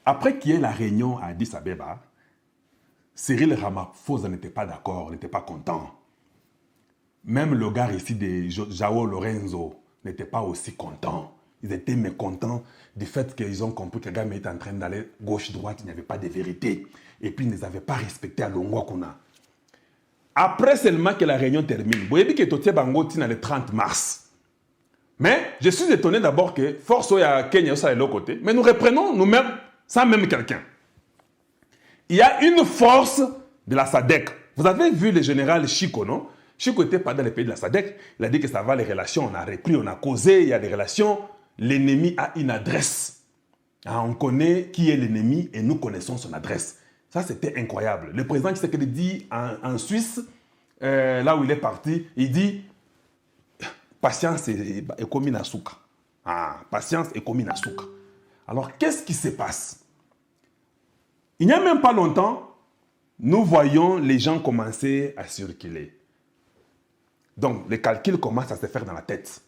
Après qu'il y ait la réunion à Addis Abeba, Cyril Ramaphosa n'était pas d'accord, n'était pas content. Même le gars ici de João Lorenzo n'était pas aussi content. Ils étaient mécontents du fait qu'ils ont compris que le gars était en train d'aller gauche-droite, il n'y avait pas de vérité. Et puis, ils ne les avaient pas respectés à Longwa Kuna. Après seulement que la réunion termine, vous voyez que Totie Bango tient le 30 mars. Mais je suis étonné d'abord que Force Oya Kenya soit de l'autre côté, mais nous reprenons nous-mêmes sans même quelqu'un. Il y a une force de la SADC. Vous avez vu le général Chico, non? Chico n'était pas dans les pays de la SADC. Il a dit que ça va, les relations, on a repris, on a causé, il y a des relations. L'ennemi a une adresse. On connaît qui est l'ennemi et nous connaissons son adresse. Ça, c'était incroyable. Le président Tshisekedi dit en Suisse, là où il est parti, il dit patience est comme une souka. Patience est comme une souka. Alors, qu'est-ce qui se passe? Il n'y a même pas longtemps, nous voyons les gens commencer à circuler. Donc, les calculs commencent à se faire dans la tête.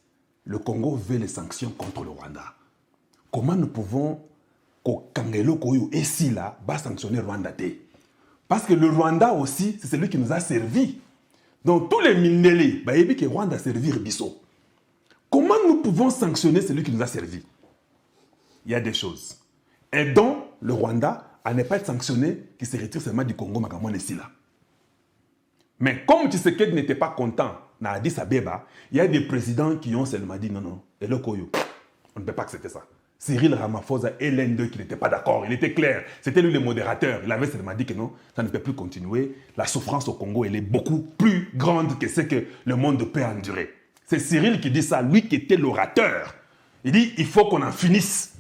Le Congo veut les sanctions contre le Rwanda. Comment nous pouvons, Kangelo Koyo et Sila, sanctionner le Rwanda? Parce que le Rwanda aussi, c'est celui qui nous a servi. Donc, tous les Mindélé, il dit que le Rwanda a servi Bisso. Comment nous pouvons sanctionner celui qui nous a servi? Il y a des choses. Aidons le Rwanda à ne pas être sanctionné, qui se retire seulement du Congo, Magamon et Sila. Mais comme Tshisekedi n'était pas content, dans Addis Abeba, il y a des présidents qui ont seulement dit non, et le Koyo, on ne peut pas accepter ça. Cyril Ramaphosa est l'un d'eux qui n'était pas d'accord, il était clair, c'était lui le modérateur, il avait seulement dit que non, ça ne peut plus continuer, la souffrance au Congo, elle est beaucoup plus grande que ce que le monde peut endurer. C'est Cyril qui dit ça, lui qui était l'orateur. Il dit, il faut qu'on en finisse.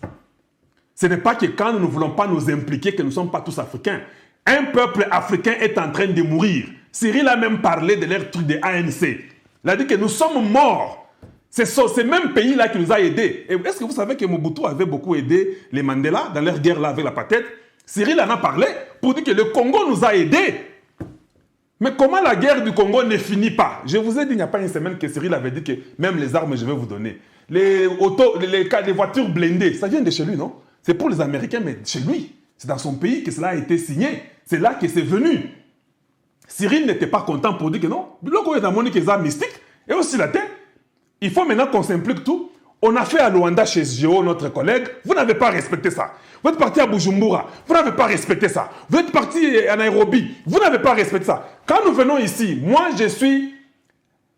Ce n'est pas que quand nous ne voulons pas nous impliquer, que nous ne sommes pas tous africains. Un peuple africain est en train de mourir. Cyril a même parlé de leur truc de ANC. Il a dit que nous sommes morts. C'est ce même pays-là qui nous a aidés. Est-ce que vous savez que Mobutu avait beaucoup aidé les Mandela dans leur guerre là avec l'apartheid? Cyril en a parlé pour dire que le Congo nous a aidés. Mais comment la guerre du Congo ne finit pas? Je vous ai dit il n'y a pas une semaine que Cyril avait dit que même les armes, je vais vous donner. Les voitures blindées, ça vient de chez lui, non? C'est pour les Américains, mais chez lui. C'est dans son pays que cela a été signé. C'est là que c'est venu. Cyril n'était pas content pour dire que non. Lorsqu'on est dans mon église mystique, et aussi la tête, il faut maintenant qu'on s'implique tout. On a fait à Luanda chez Géo, notre collègue, vous n'avez pas respecté ça. Vous êtes parti à Bujumbura, vous n'avez pas respecté ça. Vous êtes parti à Nairobi, vous n'avez pas respecté ça. Quand nous venons ici, moi je suis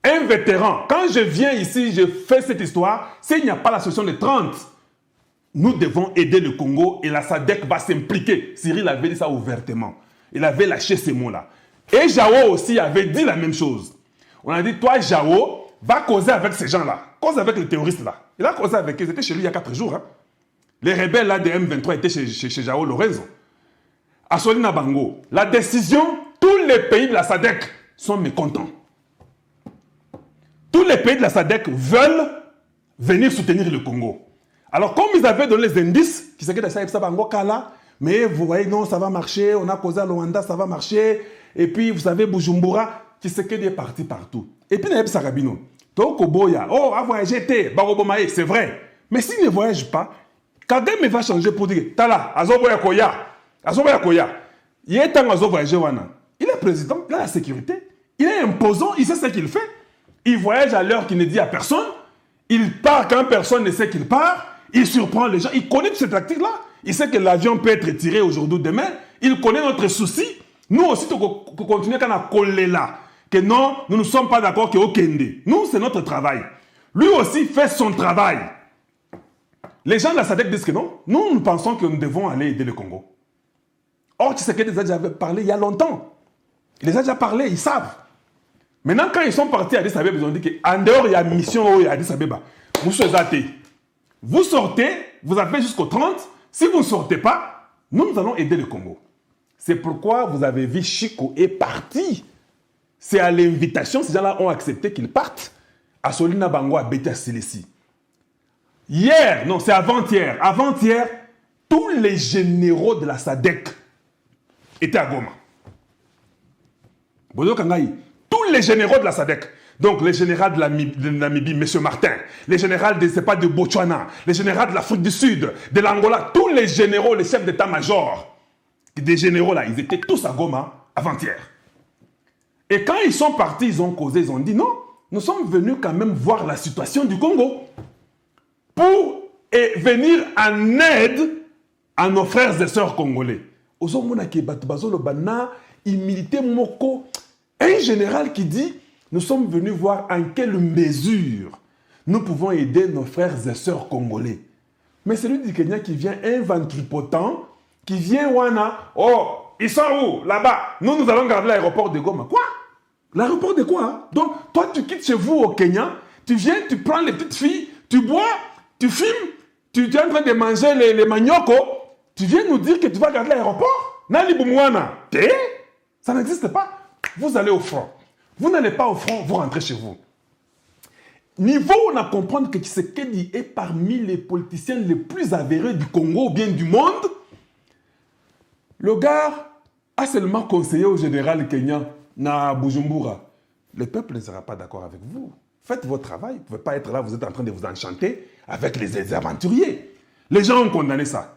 un vétéran. Quand je viens ici, je fais cette histoire. S'il n'y a pas la solution de 30, nous devons aider le Congo et la SADC va s'impliquer. Cyril avait dit ça ouvertement. Il avait lâché ces mots-là. Et Jao aussi avait dit la même chose. On a dit, toi, Jao, va causer avec ces gens-là. Cause avec les terroristes-là. Il a causé avec eux. Ils étaient chez lui il y a 4 jours. Hein. Les rebelles là, de M23 étaient chez Jao Lorenzo. À Solina Bango, la décision, tous les pays de la SADC sont mécontents. Tous les pays de la SADC veulent venir soutenir le Congo. Alors, comme ils avaient donné les indices, qui s'est ça Bango Kala, mais vous voyez, non, ça va marcher, on a causé à Luanda, ça va marcher. Et puis, vous savez, Bujumbura, qui s'est est parti partout. Et puis, il y a Sarabino. Tokoboya, oh, a voyagé, Barobomae, c'est vrai. Mais s'il ne voyage pas, Kagame va changer pour dire, Tala, Azoboya Koya, Azoboya Koya. Il est temps Azo voyager, Wana. Il est président, il a la sécurité. Il est imposant, il sait ce qu'il fait. Il voyage à l'heure qu'il ne dit à personne. Il part quand personne ne sait qu'il part. Il surprend les gens. Il connaît toutes ces tactiques-là. Il sait que l'avion peut être tiré aujourd'hui ou demain. Il connaît notre souci. Nous aussi, nous continuons à coller là. Que non, nous ne sommes pas d'accord que Okende. Nous, c'est notre travail. Lui aussi fait son travail. Les gens de la SADC disent que non. Nous pensons que nous devons aller aider le Congo. Or, tu sais que les déjà parlé il y a longtemps. Il les a déjà parlé, ils savent. Maintenant, quand ils sont partis à Addis Abeba, ils ont dit qu'en dehors, il y a une mission à Addis Abeba. Vous sortez, vous avez jusqu'au 30. Si vous ne sortez pas, nous allons aider le Congo. C'est pourquoi vous avez vu Chico est parti. C'est à l'invitation, ces gens-là ont accepté qu'ils partent. À Solina Bango, à Beta Silesi. Hier, non, c'est avant-hier. Avant-hier, tous les généraux de la SADC étaient à Goma. Bodo Kangaï, tous les généraux de la SADC. Donc, les généraux de Namibie, M. Martin, les généraux de Botswana, les généraux de l'Afrique du Sud, de l'Angola, tous les généraux, les chefs d'état-major, des généraux là, ils étaient tous à Goma avant-hier. Et quand ils sont partis, ils ont causé, ils ont dit non, nous sommes venus quand même voir la situation du Congo pour venir en aide à nos frères et sœurs congolais. Un général qui dit, nous sommes venus voir en quelle mesure nous pouvons aider nos frères et sœurs congolais. Mais celui du Kenya qui vient, un ventripotent, qui vient, oh, ils sont où? Là-bas. Nous allons garder l'aéroport de Goma. Quoi? L'aéroport de quoi? Hein? Donc, toi, tu quittes chez vous au Kenya, tu viens, tu prends les petites filles, tu bois, tu fumes, tu es en train de manger les maniocos, tu viens nous dire que tu vas garder l'aéroport? Nali Boumouana, ça n'existe pas. Vous allez au front. Vous n'allez pas au front, vous rentrez chez vous. Niveau, on a compris que Tshisekedi est parmi les politiciens les plus avérés du Congo ou bien du monde. Le gars a seulement conseillé au général kenyan na Bujumbura. Le peuple ne sera pas d'accord avec vous. Faites votre travail. Vous ne pouvez pas être là, vous êtes en train de vous enchanter avec les aventuriers. Les gens ont condamné ça.